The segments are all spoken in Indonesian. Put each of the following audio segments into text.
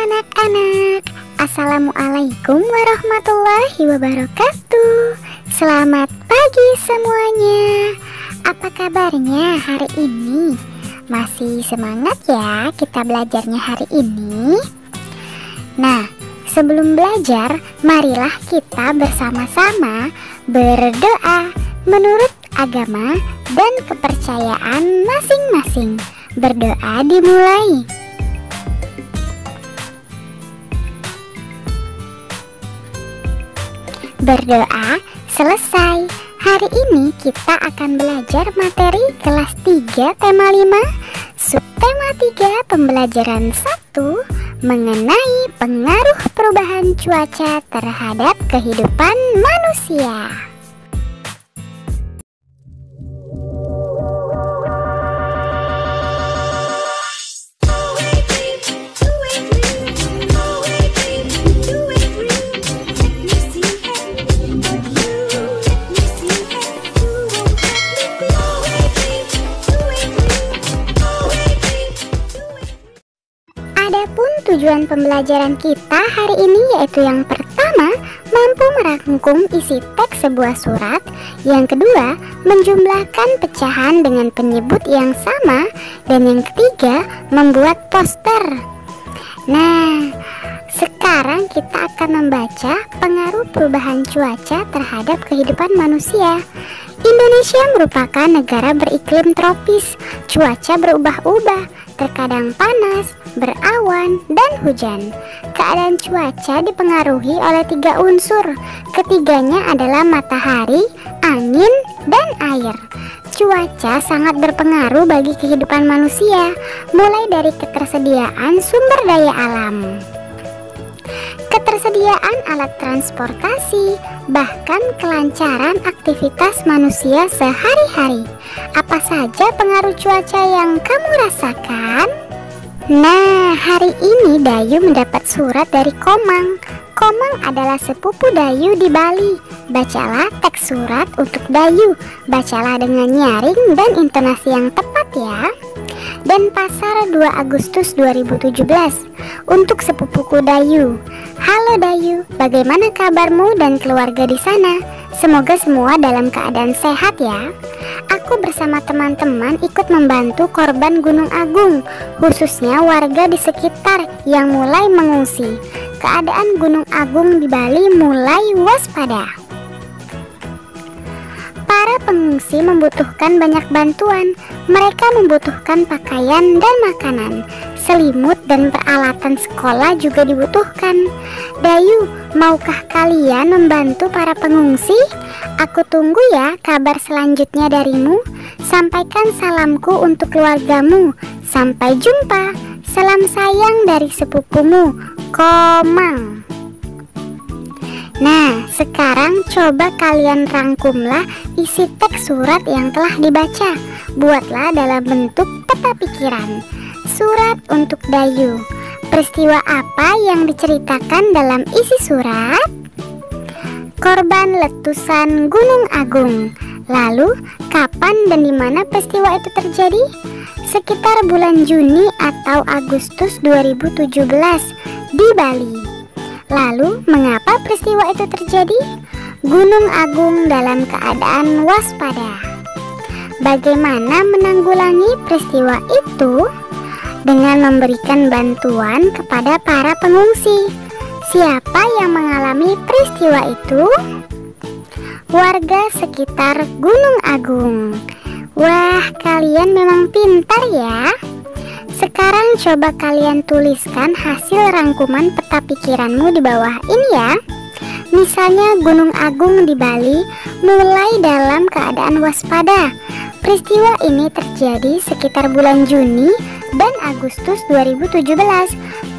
anak-anak, assalamualaikum warahmatullahi wabarakatuh. Selamat pagi semuanya. Apa kabarnya hari ini? Masih semangat ya kita belajarnya hari ini? Nah, sebelum belajar, marilah kita bersama-sama berdoa menurut agama dan kepercayaan masing-masing. Berdoa dimulai. Berdoa selesai. Hari ini kita akan belajar materi kelas 3 tema 5, subtema 3 pembelajaran 1 mengenai pengaruh perubahan cuaca terhadap kehidupan manusia. Adapun tujuan pembelajaran kita hari ini yaitu yang pertama, mampu merangkum isi teks sebuah surat. Yang kedua, menjumlahkan pecahan dengan penyebut yang sama. Dan yang ketiga, membuat poster. Nah, sekarang kita akan membaca pengaruh perubahan cuaca terhadap kehidupan manusia. Indonesia merupakan negara beriklim tropis. Cuaca berubah-ubah, terkadang panas, berawan, dan hujan. Keadaan cuaca dipengaruhi oleh 3 unsur. Ketiganya adalah matahari, angin, dan air. Cuaca sangat berpengaruh bagi kehidupan manusia, mulai dari ketersediaan sumber daya alam, ketersediaan alat transportasi, bahkan kelancaran aktivitas manusia sehari-hari. Apa saja pengaruh cuaca yang kamu rasakan? Nah, hari ini Dayu mendapat surat dari Komang. Komang adalah sepupu Dayu di Bali. Bacalah teks surat untuk Dayu. Bacalah dengan nyaring dan intonasi yang tepat ya. Denpasar 2 Agustus 2017. Untuk sepupuku Dayu. Halo Dayu, bagaimana kabarmu dan keluarga di sana? Semoga semua dalam keadaan sehat ya. Aku bersama teman-teman ikut membantu korban Gunung Agung, khususnya warga di sekitar yang mulai mengungsi. Keadaan Gunung Agung di Bali mulai waspada. Para pengungsi membutuhkan banyak bantuan. Mereka membutuhkan pakaian dan makanan. Selimut dan peralatan sekolah juga dibutuhkan. Dayu, maukah kalian membantu para pengungsi? Aku tunggu ya kabar selanjutnya darimu. Sampaikan salamku untuk keluargamu. Sampai jumpa. Salam sayang dari sepupumu, Komang. Nah, sekarang coba kalian rangkumlah isi teks surat yang telah dibaca. Buatlah dalam bentuk peta pikiran. Surat untuk Dayu. Peristiwa apa yang diceritakan dalam isi surat? Korban letusan Gunung Agung. Lalu, kapan dan di mana peristiwa itu terjadi? Sekitar bulan Juni atau Agustus 2017 di Bali. Lalu, mengapa peristiwa itu terjadi? Gunung Agung dalam keadaan waspada. Bagaimana menanggulangi peristiwa itu? Dengan memberikan bantuan kepada para pengungsi. Siapa yang mengalami peristiwa itu? Warga sekitar Gunung Agung. Wah, kalian memang pintar ya. Sekarang coba kalian tuliskan hasil rangkuman peta pikiranmu di bawah ini ya. Misalnya Gunung Agung di Bali mulai dalam keadaan waspada. Peristiwa ini terjadi sekitar bulan Juni dan Agustus 2017.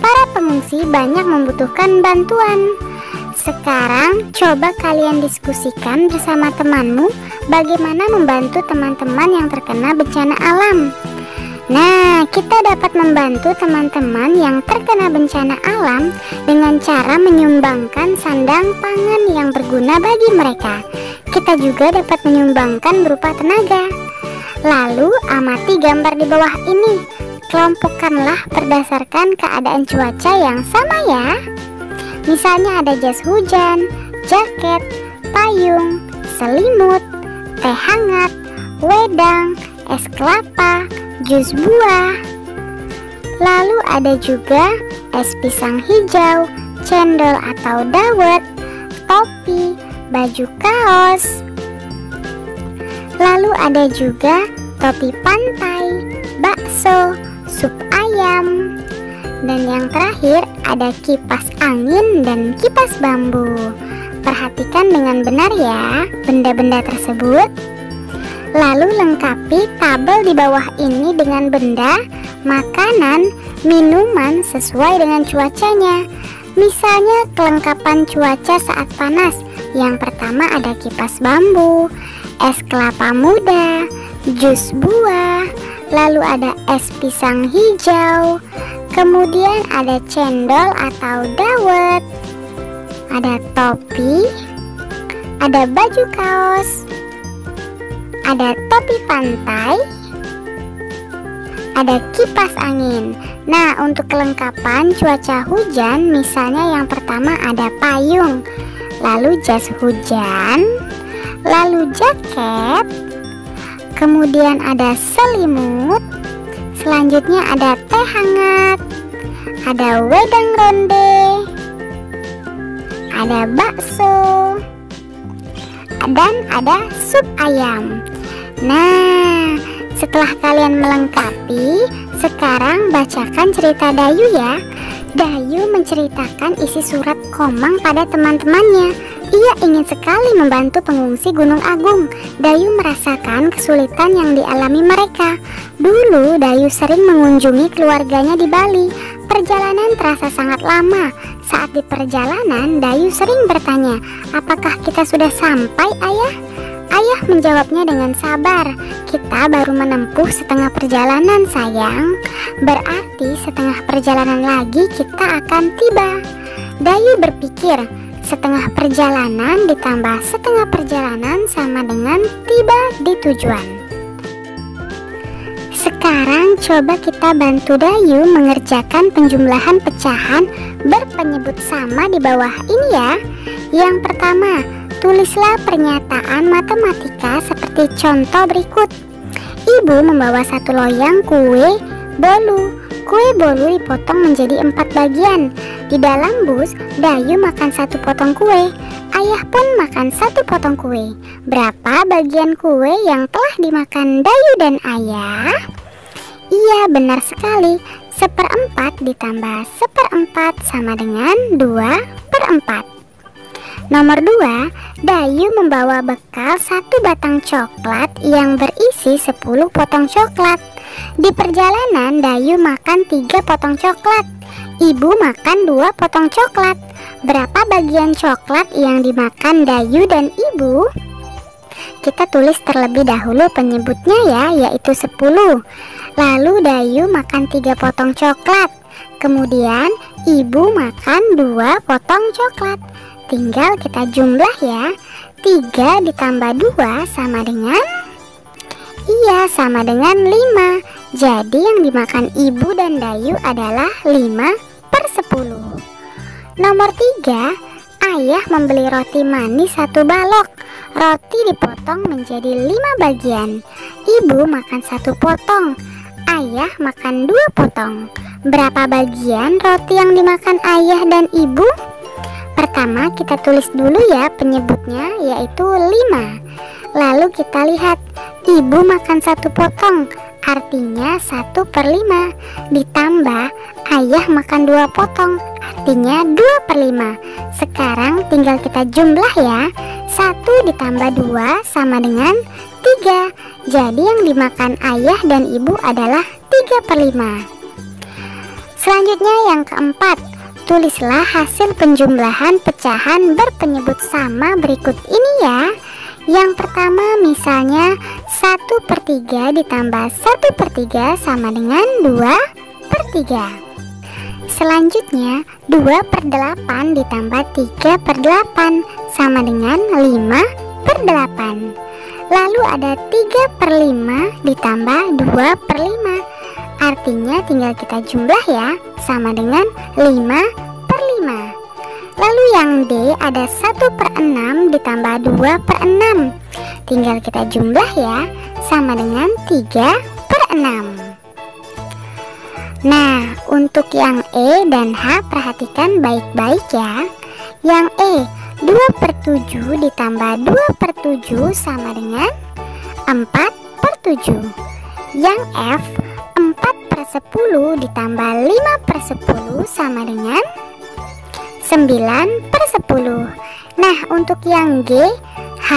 Para pengungsi banyak membutuhkan bantuan. Sekarang coba kalian diskusikan bersama temanmu bagaimana membantu teman-teman yang terkena bencana alam. Nah, kita dapat membantu teman-teman yang terkena bencana alam dengan cara menyumbangkan sandang pangan yang berguna bagi mereka. Kita juga dapat menyumbangkan berupa tenaga. Lalu amati gambar di bawah ini. Kelompokkanlah berdasarkan keadaan cuaca yang sama ya. Misalnya ada jas hujan, jaket, payung, selimut, teh hangat, wedang, es kelapa, jus buah. Lalu ada juga es pisang hijau, cendol atau dawet, topi, baju kaos. Lalu ada juga topi pantai, bakso, sup ayam. Dan yang terakhir ada kipas angin dan kipas bambu. Perhatikan dengan benar ya benda-benda tersebut. Lalu lengkapi tabel di bawah ini dengan benda, makanan, minuman sesuai dengan cuacanya. Misalnya kelengkapan cuaca saat panas. Yang pertama ada kipas bambu, es kelapa muda, jus buah, lalu ada es pisang hijau, kemudian ada cendol atau dawet, ada topi, ada baju kaos, ada topi pantai, ada kipas angin. Nah, untuk kelengkapan cuaca hujan, misalnya yang pertama ada payung, lalu jas hujan, lalu jaket, kemudian ada selimut, selanjutnya ada teh hangat, ada wedang ronde, ada bakso, dan ada sup ayam. Nah, setelah kalian melengkapi, sekarang bacakan cerita Dayu ya. Dayu menceritakan isi surat Komang pada teman-temannya. Ia ingin sekali membantu pengungsi Gunung Agung. Dayu merasakan kesulitan yang dialami mereka. Dulu Dayu sering mengunjungi keluarganya di Bali. Perjalanan terasa sangat lama. Saat di perjalanan, Dayu sering bertanya, "Apakah kita sudah sampai, Ayah?" Ayah menjawabnya dengan sabar, "Kita baru menempuh setengah perjalanan, sayang. Berarti setengah perjalanan lagi kita akan tiba." Dayu berpikir, setengah perjalanan ditambah setengah perjalanan sama dengan tiba di tujuan. Sekarang coba kita bantu Dayu mengerjakan penjumlahan pecahan berpenyebut sama di bawah ini ya. Yang pertama, tulislah pernyataan matematika seperti contoh berikut. Ibu membawa satu loyang kue bolu. Kue bolu dipotong menjadi 4 bagian. Di dalam bus, Dayu makan 1 potong kue. Ayah pun makan 1 potong kue. Berapa bagian kue yang telah dimakan Dayu dan Ayah? Iya, benar sekali. 1/4 ditambah 1/4 sama dengan 2/4. Nomor 2, Dayu membawa bekal 1 batang coklat yang berisi 10 potong coklat. Di perjalanan, Dayu makan 3 potong coklat. Ibu makan 2 potong coklat. Berapa bagian coklat yang dimakan Dayu dan ibu? Kita tulis terlebih dahulu penyebutnya ya, yaitu 10. Lalu Dayu makan 3 potong coklat. Kemudian ibu makan 2 potong coklat. Tinggal kita jumlah ya. 3 ditambah 2 sama dengan, iya, sama dengan 5. Jadi yang dimakan ibu dan Dayu adalah 5/10. Nomor 3, ayah membeli roti manis 1 balok. Roti dipotong menjadi 5 bagian. Ibu makan 1 potong. Ayah makan 2 potong. Berapa bagian roti yang dimakan ayah dan ibu? Pertama kita tulis dulu ya penyebutnya, yaitu 5. Lalu kita lihat, ibu makan 1 potong, artinya 1/5. Ditambah ayah makan 2 potong, artinya 2/5. Sekarang tinggal kita jumlah ya. 1 ditambah 2 sama dengan 3. Jadi yang dimakan ayah dan ibu adalah 3/5. Selanjutnya yang keempat, tulislah hasil penjumlahan pecahan berpenyebut sama berikut ini ya. Yang pertama misalnya 1/3 ditambah 1/3 sama dengan 2/3. Selanjutnya 2/8 ditambah 3/8 sama dengan 5/8. Lalu ada 3/5 ditambah 2/5. Artinya tinggal kita jumlah ya, sama dengan 5/5. Lalu yang D ada 1/6 ditambah 2/6. Tinggal kita jumlah ya, sama dengan 3/6. Nah, untuk yang E dan H perhatikan baik-baik ya. Yang E 2/7 ditambah 2/7 sama dengan 4/7. Yang F 4/10 ditambah 5/10 sama dengan 9/10. Nah, untuk yang G, H,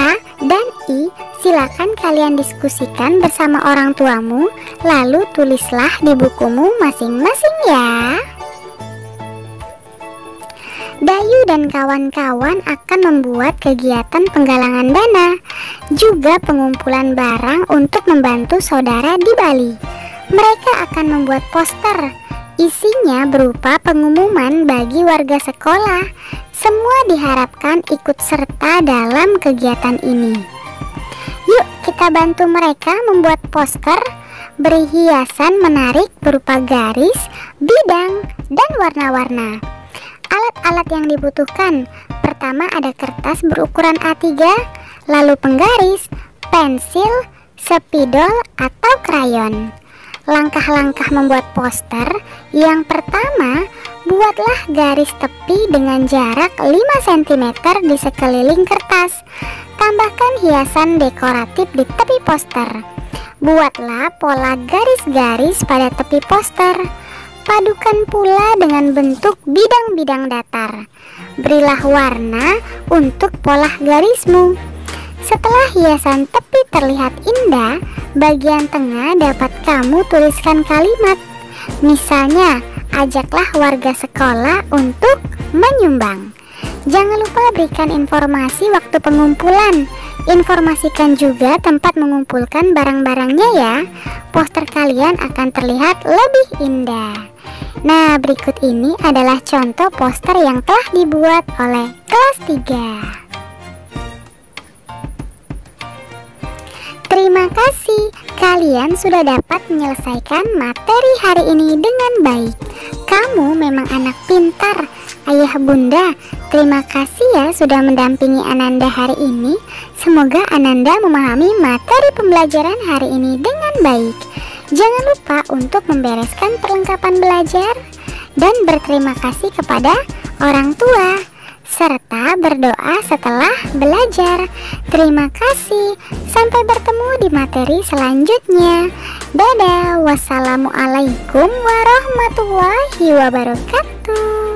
dan I silakan kalian diskusikan bersama orang tuamu, lalu tulislah di bukumu masing-masing ya. Dayu dan kawan-kawan akan membuat kegiatan penggalangan dana, juga pengumpulan barang untuk membantu saudara di Bali. Mereka akan membuat poster, isinya berupa pengumuman bagi warga sekolah. Semua diharapkan ikut serta dalam kegiatan ini. Yuk kita bantu mereka membuat poster, beri hiasan menarik berupa garis, bidang, dan warna-warna. Alat-alat yang dibutuhkan, pertama ada kertas berukuran A3, lalu penggaris, pensil, spidol, atau krayon. Langkah-langkah membuat poster, yang pertama, buatlah garis tepi dengan jarak 5 cm di sekeliling kertas. Tambahkan hiasan dekoratif di tepi poster. Buatlah pola garis-garis pada tepi poster. Padukan pula dengan bentuk bidang-bidang datar. Berilah warna untuk pola garismu. Setelah hiasan tepi terlihat indah, bagian tengah dapat kamu tuliskan kalimat. Misalnya, ajaklah warga sekolah untuk menyumbang. Jangan lupa berikan informasi waktu pengumpulan. Informasikan juga tempat mengumpulkan barang-barangnya ya. Poster kalian akan terlihat lebih indah. Nah, berikut ini adalah contoh poster yang telah dibuat oleh kelas 3. Terima kasih, kalian sudah dapat menyelesaikan materi hari ini dengan baik. Kamu memang anak pintar. Ayah bunda, terima kasih ya sudah mendampingi Ananda hari ini. Semoga Ananda memahami materi pembelajaran hari ini dengan baik. Jangan lupa untuk membereskan perlengkapan belajar dan berterima kasih kepada orang tua, serta berdoa setelah belajar. Terima kasih. Sampai bertemu di materi selanjutnya. Dadah. Wassalamualaikum warahmatullahi wabarakatuh.